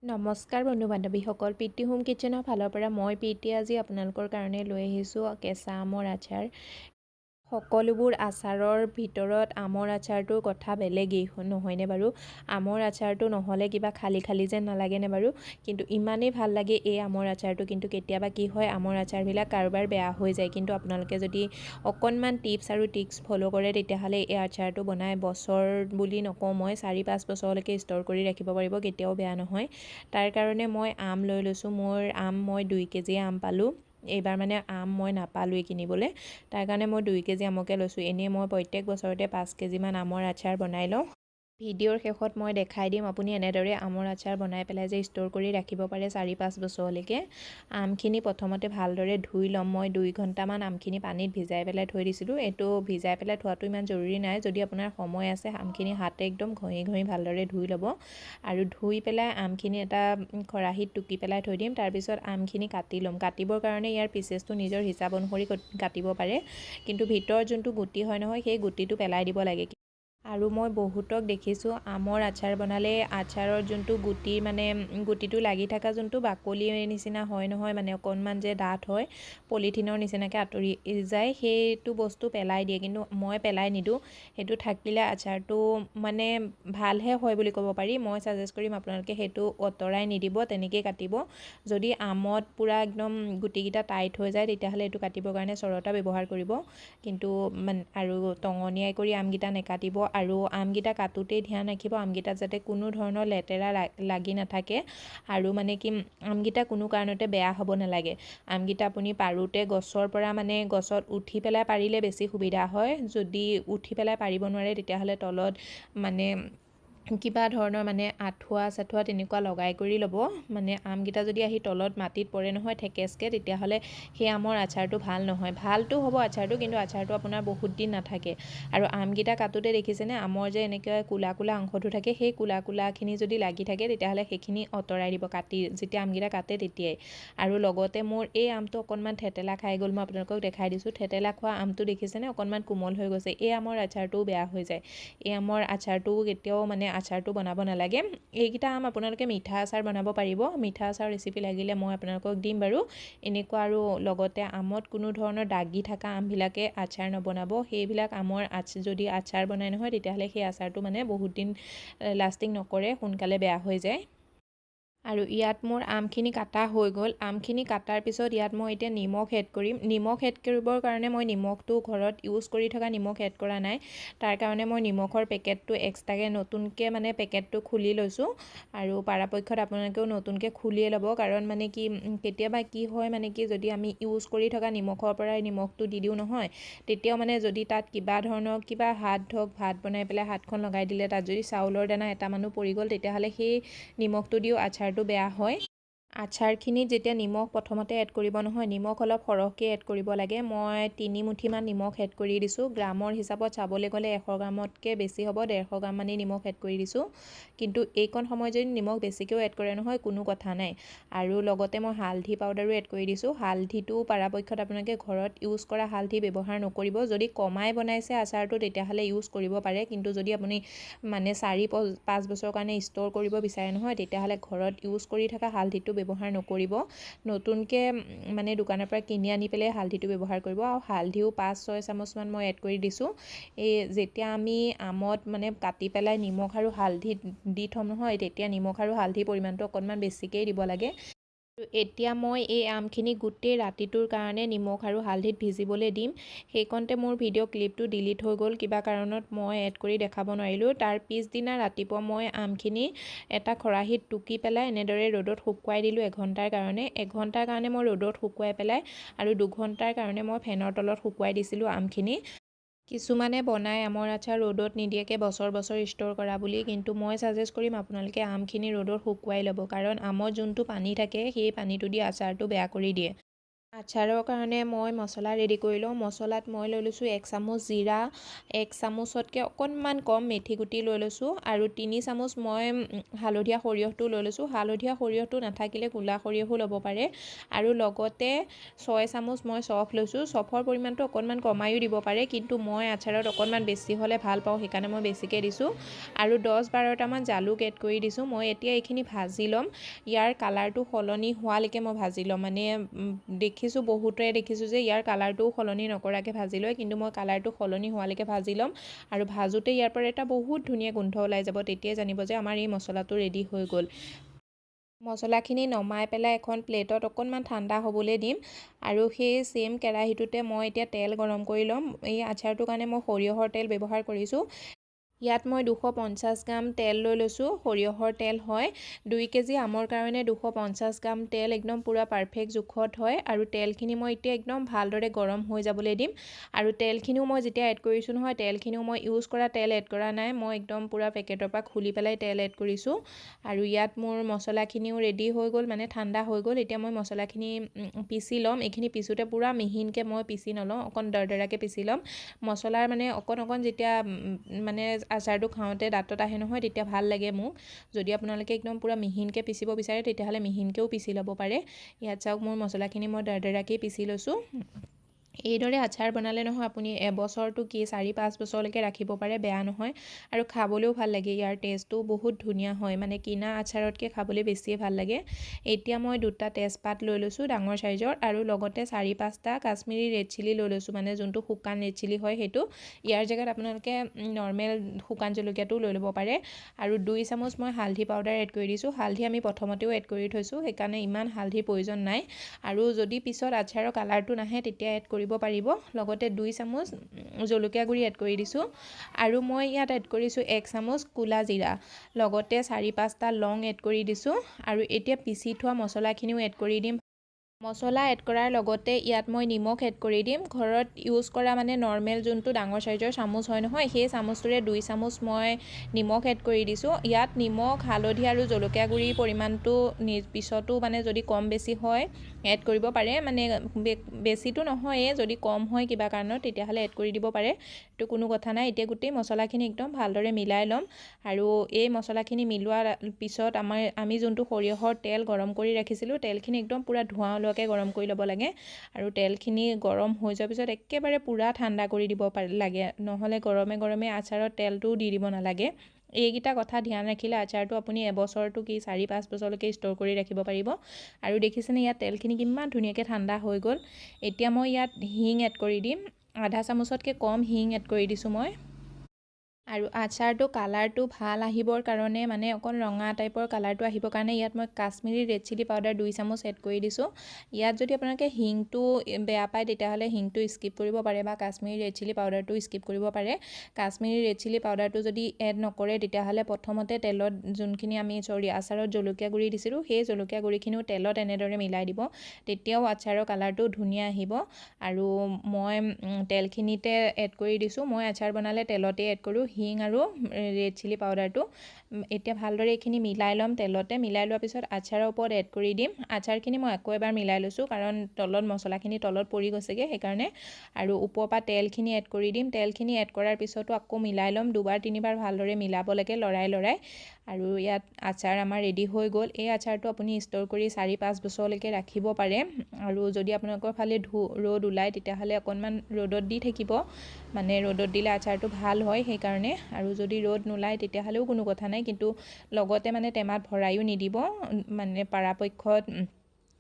নমস্কাৰ বন্ধু বান্ধৱীসকল, প্ৰীতি হোম কিটচেনৰ ফালৰ পৰা মই প্ৰীতি আজি আপোনালোকৰ কাৰণে লৈ আহিছোঁ কেঁচা আমৰ আচাৰ। সকলোবোৰ আচাৰৰ ভিতৰত আমৰ আচাৰটোৰ কথা বেলেগেই নহয়নে বাৰু। আমৰ আচাৰটো নহ'লে কিবা খালি খালি যেন নালাগেনে বাৰু। কিন্তু ইমানেই ভাল লাগে এই আমৰ আচাৰটো। কিন্তু কেতিয়াবা কি হয়, আমৰ আচাৰবিলাক কাৰোবাৰ বেয়া হৈ যায়, কিন্তু আপোনালোকে যদি অকণমান টিপছ আৰু ট্ৰিক্স ফ'ল' কৰে তেতিয়াহ'লে এই আচাৰটো বনাই বছৰ বুলি নকওঁ, মই 4-5 বছৰলৈকে ষ্ট'ৰ কৰি ৰাখিব পাৰিব, কেতিয়াও বেয়া নহয়। তাৰ কাৰণে মই আম লৈ লৈছোঁ। মই 2 কেজি আম পালোঁ। এইবাৰ মানে আম মই নাপালোঁৱেই কিনিবলৈ, তাৰ কাৰণে মই 2 কেজি আমকে লৈছোঁ। এনেই মই প্ৰত্যেক বছৰতে 5 কেজিমান আমৰ আচাৰ বনাই লওঁ। ভিডিঅ'ৰ শেষত মই দেখাই দিম আপুনি এনেদৰে আমৰ আচাৰ বনাই পেলাই যে ষ্ট'ৰ কৰি ৰাখিব পাৰে 4-5 বছৰলৈকে। আমখিনি প্ৰথমতে ভালদৰে ধুই ল'ম। মই 2 ঘণ্টামান আমখিনি পানীত ভিজাই পেলাই থৈ দিছিলোঁ। এইটো ভিজাই পেলাই থোৱাটো ইমান জৰুৰী নাই, যদি আপোনাৰ সময় আছে আমখিনি হাতে একদম ঘঁহি ঘঁহি ভালদৰে ধুই ল'ব। আৰু ধুই পেলাই আমখিনি এটা খৰাহীত টুকি পেলাই থৈ দিম। তাৰপিছত আমখিনি কাটি ল'ম। কাটিবৰ কাৰণে ইয়াৰ পিচেছটো নিজৰ হিচাপ অনুসৰি কাটিব পাৰে, কিন্তু ভিতৰৰ যোনটো গুটি হয় নহয়, সেই গুটিটো পেলাই দিব লাগে। আৰু মই বহুতক দেখিছোঁ আমৰ আচাৰ বনালে আচাৰৰ যোনটো গুটি, মানে গুটিটো লাগি থকা যোনটো বাকলিৰ নিচিনা হয় নহয়, মানে অকণমান যে ডাঠ হয়, পলিথিনৰ নিচিনাকৈ আঁতৰি যায়, সেইটো বস্তু পেলাই দিয়ে। কিন্তু মই পেলাই নিদিওঁ। সেইটো থাকিলে আচাৰটো মানে ভালহে হয় বুলি ক'ব পাৰি। মই ছাজেষ্ট কৰিম আপোনালোকে সেইটো আঁতৰাই নিদিব, তেনেকৈয়ে কাটিব। যদি আমত পূৰা একদম গুটিকেইটা টাইট হৈ যায় তেতিয়াহ'লে এইটো কাটিবৰ কাৰণে চৰটা ব্যৱহাৰ কৰিব। কিন্তু আৰু টঙনিয়াই কৰি আমকেইটা নেকাটিব। আৰু আমকেইটা কাটোতেই ধ্যান ৰাখিব আমকেইটাত যাতে কোনো ধৰণৰ লেতেৰা লাগি নাথাকে। আৰু মানে কি, আমকেইটা কোনো কাৰণতে বেয়া হ'ব নালাগে। আমকেইটা আপুনি পাৰোঁতে গছৰ পৰা, মানে গছত উঠি পেলাই পাৰিলে বেছি সুবিধা হয়। যদি উঠি পেলাই পাৰিব নোৱাৰে তেতিয়াহ'লে তলত মানে কিবা ধৰণৰ মানে আঁঠুৱা চাঠুৱা তেনেকুৱা লগাই কৰি ল'ব। মানে আমকেইটা যদি আহি তলত মাটিত পৰে নহয় ঠেকেচকৈ, তেতিয়াহ'লে সেই আমৰ আচাৰটো ভাল নহয়। ভালটো হ'ব আচাৰটো, কিন্তু আচাৰটো আপোনাৰ বহুত দিন নাথাকে। আৰু আমকেইটা কাটোতে দেখিছেনে, আমৰ যে এনেকৈ ক'লা ক'লা অংশটো থাকে, সেই ক'লা ক'লাখিনি যদি লাগি থাকে তেতিয়াহ'লে সেইখিনি আঁতৰাই দিব যেতিয়া আমকেইটা কাটে তেতিয়াই। আৰু লগতে মোৰ এই আমটো অকণমান থেতেলা খাই গ'ল, মই আপোনালোকক দেখাই দিছোঁ। থেতেলা খোৱা আমটো দেখিছেনে, অকণমান কোমল হৈ গৈছে। এই আমৰ আচাৰটোও বেয়া হৈ যায়। এই আমৰ আচাৰটো কেতিয়াও মানে আচাৰটো বনাব নালাগে। এইকেইটা আম আপোনালোকে মিঠা আচাৰ বনাব পাৰিব। মিঠা আচাৰ ৰেচিপি লাগিলে মই আপোনালোকক দিম বাৰু। এনেকুৱা আৰু লগতে আমত কোনো ধৰণৰ দাগি থকা আমবিলাকে আচাৰ নবনাব। সেইবিলাক আমৰ যদি আচাৰ বনাই নহয়, তেতিয়াহ'লে সেই আচাৰটো মানে বহুত দিন লাষ্টিং নকৰে, সোনকালে বেয়া হৈ যায়। আৰু ইয়াত মোৰ আমখিনি কাটা হৈ গ'ল। আমখিনি কাটাৰ পিছত ইয়াত মই এতিয়া নিমখ এড কৰিম। নিমখ এড কৰিবৰ কাৰণে মই নিমখটো ঘৰত ইউজ কৰি থকা নিমখ এড কৰা নাই। তাৰ কাৰণে মই নিমখৰ পেকেটটো এক্সট্ৰাকৈ নতুনকৈ মানে পেকেটটো খুলি লৈছোঁ। আৰু পৰাপক্ষত আপোনালোকেও নতুনকৈ খুলিয়ে ল'ব, কাৰণ মানে কি, কেতিয়াবা কি হয় মানে কি, যদি আমি ইউজ কৰি থকা নিমখৰ পৰাই নিমখটো দি দিওঁ নহয়, তেতিয়াও মানে যদি তাত কিবা ধৰণৰ হাত ধৰক ভাত বনাই পেলাই হাতখন লগাই দিলে, তাত যদি চাউলৰ দানা এটামানো পৰি গ'ল, তেতিয়াহ'লে সেই নিমখটো দিও আচাৰটো বেয়া হয়। আচাৰখিনিত যেতিয়া নিমখ প্ৰথমতে এড কৰিব নহয়, নিমখ অলপ সৰহকৈ এড কৰিব লাগে। মই 3 মুঠিমান নিমখ এড কৰি দিছোঁ। গ্ৰামৰ হিচাপত চাবলৈ গ'লে 100 গ্ৰামতকৈ বেছি হ'ব, 150 গ্ৰামমানেই নিমখ এড কৰি দিছোঁ। কিন্তু এইকণ সময়ত যদি নিমখ বেছিকৈও এড কৰে নহয়, কোনো কথা নাই। আৰু লগতে মই হালধি পাউডাৰো এড কৰি দিছোঁ। হালধিটো পৰাপক্ষত আপোনালোকে ঘৰত ইউজ কৰা হালধি ব্যৱহাৰ নকৰিব। যদি কমাই বনাইছে আচাৰটো তেতিয়াহ'লে ইউজ কৰিব পাৰে, কিন্তু যদি আপুনি মানে 4-5 বছৰৰ কাৰণে ষ্ট'ৰ কৰিব বিচাৰে নহয়, তেতিয়াহ'লে ঘৰত ইউজ কৰি থকা হালধিটো ব্যৱহাৰ নকৰিব। নতুনকৈ মানে দোকানৰ পৰা কিনি আনি পেলাই হালধিটো ব্যৱহাৰ কৰিব। আৰু হালধিও 5-6 চামুচমান মই এড কৰি দিছোঁ। এই যেতিয়া আমি আমত মানে কাটি পেলাই নিমখ আৰু হালধি দি থ'ম নহয়, তেতিয়া নিমখ আৰু হালধিৰ পৰিমাণটো অকণমান বেছিকৈয়ে দিব লাগে। এতিয়া মই এই আমখিনি গোটেই ৰাতিটোৰ কাৰণে নিমখ আৰু হালধিত ভিজিবলৈ দিম। সেইকণতে মোৰ ভিডিঅ' ক্লিপটো ডিলিট হৈ গ'ল, কিবা কাৰণত মই এড কৰি দেখাব নোৱাৰিলোঁ। তাৰ পিছদিনা ৰাতিপুৱা মই আমখিনি এটা খৰাহীত টুকি পেলাই এনেদৰে ৰ'দত শুকুৱাই দিলোঁ 1 ঘণ্টাৰ কাৰণে। 1 ঘণ্টাৰ কাৰণে মই ৰ'দত শুকুৱাই পেলাই আৰু 2 ঘণ্টাৰ কাৰণে মই ফেনৰ তলত শুকুৱাই দিছিলোঁ আমখিনি। কিছুমানে বনাই আমৰ আচাৰ ৰ'দত নিদিয়াকৈ বছৰ বছৰ ষ্ট'ৰ কৰা বুলি, কিন্তু মই ছাজেষ্ট কৰিম আপোনালোকে আমখিনি ৰ'দত শুকুৱাই ল'ব, কাৰণ আমত যোনটো পানী থাকে সেই পানীটো দি আচাৰটো বেয়া কৰি দিয়ে। আচাৰৰ কাৰণে মই মছলা ৰেডি কৰি লওঁ। মছলাত মই লৈ লৈছোঁ 1 চামুচ জিৰা, 1 চামুচতকৈ অকণমান কম মেথি গুটি লৈ লৈছোঁ আৰু 3 চামুচ মই হালধীয়া সৰিয়হটো লৈ লৈছোঁ। হালধীয়া সৰিয়হটো নাথাকিলে ক'লা সৰিয়হো ল'ব পাৰে। আৰু লগতে 6 চামুচ মই চফ লৈছোঁ। চফৰ পৰিমাণটো অকণমান কমায়ো দিব পাৰে, কিন্তু মই আচাৰত অকণমান বেছি হ'লে ভাল পাওঁ, সেইকাৰণে মই বেছিকৈ দিছোঁ। আৰু 10-12টামান জালুক এড কৰি দিছোঁ। মই এতিয়া এইখিনি ভাজি ল'ম। ইয়াৰ কালাৰটো সলনি হোৱালৈকে মই ভাজি ল'ম। মানে বহুতৰে দেখিছোঁ যে ইয়াৰ কালাৰটো সলনি নকৰাকৈ ভাজি লয়, কিন্তু মই কালাৰটো সলনি হোৱালৈকে ভাজি ল'ম। আৰু ভাজোঁতে ইয়াৰ পৰা এটা বহুত ধুনীয়া গোন্ধ ওলাই যাব, তেতিয়াই জানিব যে আমাৰ এই মছলাটো ৰেডি হৈ গ'ল। মছলাখিনি নমাই পেলাই এখন প্লেটত অকণমান ঠাণ্ডা হ'বলৈ দিম। আৰু সেই চেম কেৰাহীটোতে মই এতিয়া তেল গৰম কৰি ল'ম। এই আচাৰটোৰ কাৰণে মই সৰিয়হৰ তেল ব্যৱহাৰ কৰিছোঁ। ইয়াত মই 250 গ্ৰাম তেল লৈ লৈছোঁ। সৰিয়হৰ তেল হয়। 2 কেজি আমৰ কাৰণে 250 গ্ৰাম তেল একদম পূৰা পাৰফেক্ট জোখত হয়। আৰু তেলখিনি মই এতিয়া একদম ভালদৰে গৰম হৈ যাবলৈ দিম। আৰু তেলখিনিও মই যেতিয়া এড কৰিছোঁ নহয়, তেলখিনিও মই ইউজ কৰা তেল এড কৰা নাই, মই একদম পূৰা পেকেটৰ পৰা খুলি পেলাই তেল এড কৰিছোঁ। আৰু ইয়াত মোৰ মছলাখিনিও ৰেডি হৈ গ'ল, মানে ঠাণ্ডা হৈ গ'ল। এতিয়া মই মছলাখিনি পিচি ল'ম। এইখিনি পিছোঁতে পূৰা মিহিনকৈ মই পিচি নলওঁ, অকণ দৰদৰাকৈ পিচি ল'ম। মছলাৰ মানে অকণ যেতিয়া মানে আচাৰটো খাওঁতে দাঁতত আহে নহয়, তেতিয়া ভাল লাগে মোক। যদি আপোনালোকে একদম পূৰা মিহিনকৈ পিচিব বিচাৰে, তেতিয়াহ'লে মিহিনকৈও পিচি ল'ব পাৰে। ইয়াত চাওক মোৰ মছলাখিনি মই দৰদৰাকৈ পিচি লৈছোঁ। এইদৰে আচাৰ বনালে নহয় আপুনি এবছৰটো কি 4-5 বছৰলৈকে ৰাখিব পাৰে, বেয়া নহয়। আৰু খাবলৈও ভাল লাগে, ইয়াৰ টেষ্টটোও বহুত ধুনীয়া হয়, মানে কিনা আচাৰতকৈ খাবলৈ বেছিয়ে ভাল লাগে। এতিয়া মই 2টা তেজপাত লৈ লৈছোঁ ডাঙৰ চাইজৰ, আৰু লগতে 4-5টা কাশ্মীৰী ৰেড চিলি লৈ লৈছোঁ, মানে যোনটো শুকান ৰেড চিলি হয় সেইটো। ইয়াৰ জেগাত আপোনালোকে নৰ্মেল শুকান জলকীয়াটো লৈ ল'ব পাৰে। আৰু 2 চামুচ মই হালধি পাউডাৰ এড কৰি দিছোঁ। হালধি আমি প্ৰথমতেও এড কৰি থৈছোঁ, সেইকাৰণে ইমান হালধিৰ প্ৰয়োজন নাই। আৰু যদি পিছত আচাৰৰ কালাৰটো নাহে তেতিয়া এড কৰিব পাৰিব। লগতে 2 চামুচ জলকীয়া গুড়ি এড কৰি দিছোঁ। আৰু মই ইয়াত এড কৰিছোঁ 1 চামুচ ক'লা জিৰা, লগতে 4-5টা লং এড কৰি দিছোঁ। আৰু এতিয়া পিচি থোৱা মছলাখিনিও এড কৰি দিম। মছলা এড কৰাৰ লগতে ইয়াত মই নিমখ এড কৰি দিম। ঘৰত ইউজ কৰা মানে নৰ্মেল যোনটো ডাঙৰ চাইজৰ চামুচ হয় নহয়, সেই চামুচটোৰে 2 চামুচ মই নিমখ এড কৰি দিছোঁ। ইয়াত নিমখ, হালধি আৰু জলকীয়া গুড়িৰ পৰিমাণটো পিছতো মানে যদি কম বেছি হয় এড কৰিব পাৰে, মানে বেছিটো নহয়েই, যদি কম হয় কিবা কাৰণত তেতিয়াহ'লে এড কৰি দিব পাৰে, সেইটো কোনো কথা নাই। এতিয়া গোটেই মছলাখিনি একদম ভালদৰে মিলাই ল'ম। আৰু এই মছলাখিনি মিলোৱাৰ পিছত আমি যোনটো সৰিয়হৰ তেল গৰম কৰি ৰাখিছিলোঁ, তেলখিনি একদম পূৰা ধোঁৱা ওলোৱাকৈ গৰম কৰি ল'ব লাগে। আৰু তেলখিনি গৰম হৈ যোৱাৰ পিছত একেবাৰে পূৰা ঠাণ্ডা কৰি দিব লাগে, নহ'লে গৰমে গৰমে আচাৰত তেলটোও দি দিব নালাগে। এইকেইটা কথা ধ্যান ৰাখিলে আচাৰটো আপুনি এবছৰটো কি 4-5 বছৰলৈকে ষ্ট'ৰ কৰি ৰাখিব পাৰিব। আৰু দেখিছেনে ইয়াত তেলখিনি কিমান ধুনীয়াকৈ ঠাণ্ডা হৈ গ'ল। এতিয়া মই ইয়াত হিং এড কৰি দিম। আধা চামুচতকৈ কম হিং এড কৰি দিছোঁ মই। আৰু আচাৰটো কালাৰটো ভাল আহিবৰ কাৰণে, মানে অকণ ৰঙা টাইপৰ কালাৰটো আহিবৰ কাৰণে ইয়াত মই কাশ্মীৰী ৰেড চিলি পাউডাৰ 2 চামুচ এড কৰি দিছোঁ। ইয়াত যদি আপোনালোকে হিংটো বেয়া পায় তেতিয়াহ'লে হিংটো স্কিপ কৰিব পাৰে, বা কাশ্মীৰী ৰেড চিলি পাউডাৰটো স্কিপ কৰিব পাৰে। কাশ্মীৰী ৰেড চিলি পাউডাৰটো যদি এড নকৰে তেতিয়াহ'লে প্ৰথমতে তেলত যোনখিনি আমি আচাৰত জলকীয়া গুড়ি দিছিলোঁ, সেই জলকীয়া গুড়িখিনিও তেলত এনেদৰে মিলাই দিব, তেতিয়াও আচাৰৰ কালাৰটো ধুনীয়া আহিব। আৰু মই তেলখিনিতে এড কৰি দিছোঁ। মই আচাৰ বনালে তেলতে এড কৰোঁ হিং আৰু ৰেড চিলি পাউডাৰটো। এতিয়া ভালদৰে এইখিনি মিলাই ল'ম। তেলতে মিলাই লোৱাৰ পিছত আচাৰৰ ওপৰত এড কৰি দিম। আচাৰখিনি মই আকৌ এবাৰ মিলাই লৈছোঁ, কাৰণ মছলাখিনি তলত পৰি গৈছেগৈ সেইকাৰণে। আৰু ওপৰৰ পৰা তেলখিনি এড কৰি দিম। তেলখিনি এড কৰাৰ পিছতো আকৌ মিলাই ল'ম, 2-3বাৰ ভালদৰে মিলাব লাগে লৰাই। আৰু ইয়াত আচাৰ আমাৰ ৰেডি হৈ গ'ল। এই আচাৰটো আপুনি ষ্ট'ৰ কৰি 4-5 বছৰলৈকে ৰাখিব পাৰে। আৰু যদি আপোনালোকৰ ফালে ৰ'দ ওলায় তেতিয়াহ'লে অকণমান ৰ'দত দি থাকিব, মানে ৰ'দত দিলে আচাৰটো ভাল হয় সেইকাৰণে। আৰু যদি ৰ'দ নোলায় তেতিয়াহ'লেও কোনো কথা নাই, কিন্তু লগতে মানে টেমাত ভৰাইও নিদিব, মানে পৰাপক্ষত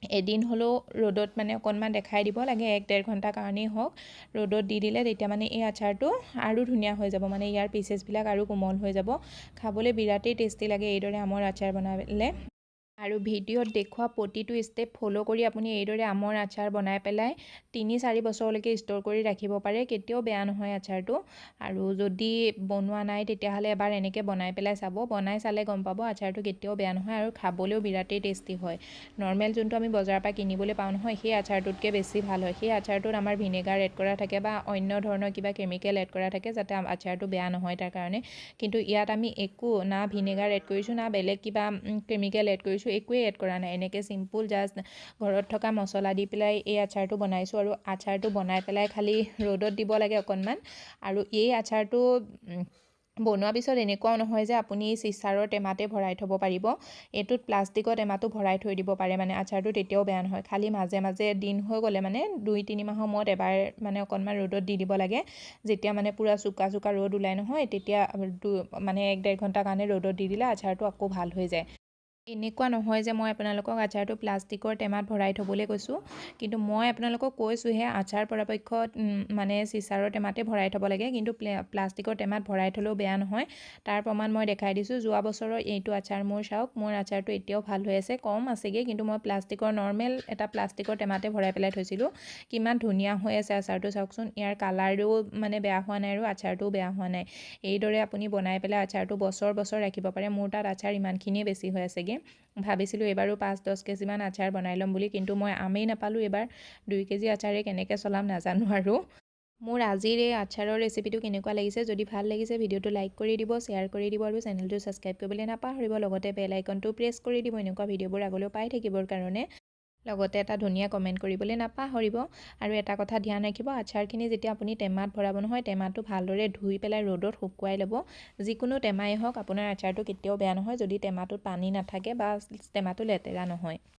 এদিন হ'লেও ৰ'দত মানে অকণমান দেখাই দিব লাগে, 1-1.5 ঘণ্টাৰ কাৰণেই হওক। ৰ'দত দি দিলে তেতিয়া মানে এই আচাৰটো আৰু ধুনীয়া হৈ যাব, মানে ইয়াৰ পিচেছবিলাক আৰু কোমল হৈ যাব। খাবলৈ বিৰাটেই টেষ্টি লাগে এইদৰে আমৰ আচাৰ বনালে। আৰু ভিডিঅ'ত দেখুওৱা প্ৰতিটো ষ্টেপ ফ'ল' কৰি আপুনি এইদৰে আমৰ আচাৰ বনাই পেলাই 3-4 বছৰলৈকে ষ্ট'ৰ কৰি ৰাখিব পাৰে, কেতিয়াও বেয়া নহয় আচাৰটো। আৰু যদি বনোৱা নাই তেতিয়াহ'লে এবাৰ এনেকৈ বনাই পেলাই চাব, বনাই চালে গম পাব আচাৰটো কেতিয়াও বেয়া নহয়। আৰু খাবলৈও বিৰাটেই টেষ্টি হয়। নৰ্মেল যোনটো আমি বজাৰৰ পৰা কিনিবলৈ পাওঁ নহয়, সেই আচাৰটোতকৈ বেছি ভাল হয়। সেই আচাৰটোত আমাৰ ভিনেগাৰ এড কৰা থাকে বা অন্য ধৰণৰ কিবা কেমিকেল এড কৰা থাকে, যাতে আচাৰটো বেয়া নহয় তাৰ কাৰণে। কিন্তু ইয়াত আমি একো না ভিনেগাৰ এড কৰিছোঁ, না বেলেগ কিবা কেমিকেল এড কৰিছোঁ, কৰিছোঁ, একোৱেই এড কৰা নাই, এনেকৈ চিম্পুল জাষ্ট ঘৰত থকা মছলা দি পেলাই এই আচাৰটো বনাইছোঁ। আৰু আচাৰটো বনাই পেলাই খালি ৰ'দত দিব লাগে অকণমান। আৰু এই আচাৰটো বনোৱাৰ পিছত এনেকুৱাও নহয় যে আপুনি চিচাৰৰ টেমাতে ভৰাই থ'ব পাৰিব, এইটোত প্লাষ্টিকৰ টেমাটো ভৰাই থৈ দিব পাৰে, মানে আচাৰটো তেতিয়াও বেয়া নহয়। খালি মাজে মাজে দিন হৈ গ'লে মানে 2-3 মাহৰ মূৰত এবাৰ মানে অকণমান ৰ'দত দি দিব লাগে। যেতিয়া মানে পূৰা চোকা চোকা ৰ'দ ওলাই নহয়, তেতিয়া মানে 1-1.5 ঘণ্টাৰ কাৰণে ৰ'দত দি দিলে আচাৰটো আকৌ ভাল হৈ যায়। এনেকুৱা নহয় যে মই আপোনালোকক আচাৰটো প্লাষ্টিকৰ টেমাত ভৰাই থ'বলৈ কৈছোঁ, কিন্তু মই আপোনালোকক কৈছোঁহে আচাৰ পৰাপক্ষত মানে চিচাৰৰ টেমাতে ভৰাই থ'ব লাগে, কিন্তু প্লাষ্টিকৰ টেমাত ভৰাই থ'লেও বেয়া নহয়। তাৰ প্ৰমাণ মই দেখাই দিছোঁ। যোৱা বছৰৰ এইটো আচাৰ মোৰ চাওক, মোৰ আচাৰটো এতিয়াও ভাল হৈ আছে, কম আছেগৈ, কিন্তু মই প্লাষ্টিকৰ নৰ্মেল এটা প্লাষ্টিকৰ টেমাতে ভৰাই পেলাই থৈছিলোঁ। কিমান ধুনীয়া হৈ আছে আচাৰটো চাওকচোন, ইয়াৰ কালাৰো মানে বেয়া হোৱা নাই আৰু আচাৰটোও বেয়া হোৱা নাই। এইদৰে আপুনি বনাই পেলাই আচাৰটো বছৰ বছৰ ৰাখিব পাৰে। মোৰ তাত আচাৰ ইমানখিনিয়ে বেছি হৈ আছেগৈ। ভাবিছিলোঁ এইবাৰো 5-10 কেজিমান আচাৰ বনাই ল'ম বুলি, কিন্তু মই আমেই নাপালোঁ এইবাৰ। 2 কেজি আচাৰে কেনেকৈ চলাম নাজানো আৰু। মোৰ আজিৰ এই আচাৰৰ ৰেচিপিটো কেনেকুৱা লাগিছে, যদি ভাল লাগিছে ভিডিঅ'টো লাইক কৰি দিব, শ্বেয়াৰ কৰি দিব আৰু চেনেলটো ছাবস্ক্ৰাইব কৰিবলৈ নাপাহৰিব। লগতে বেল আইকনটো প্ৰেছ কৰি দিব এনেকুৱা ভিডিঅ'বোৰ আগলৈও পাই থাকিবৰ কাৰণে। লগতে এটা ধুনীয়া কমেণ্ট কৰিবলৈ নাপাহৰিব। আৰু এটা কথা ধ্যান ৰাখিব, আচাৰখিনি যেতিয়া আপুনি টেমাত ভৰাব নহয়, টেমাটো ভালদৰে ধুই পেলাই ৰ'দত শুকুৱাই ল'ব। যিকোনো টেমাই হওক, আপোনাৰ আচাৰটো কেতিয়াও বেয়া নহয় যদি টেমাটোত পানী নাথাকে বা টেমাটো লেতেৰা নহয়।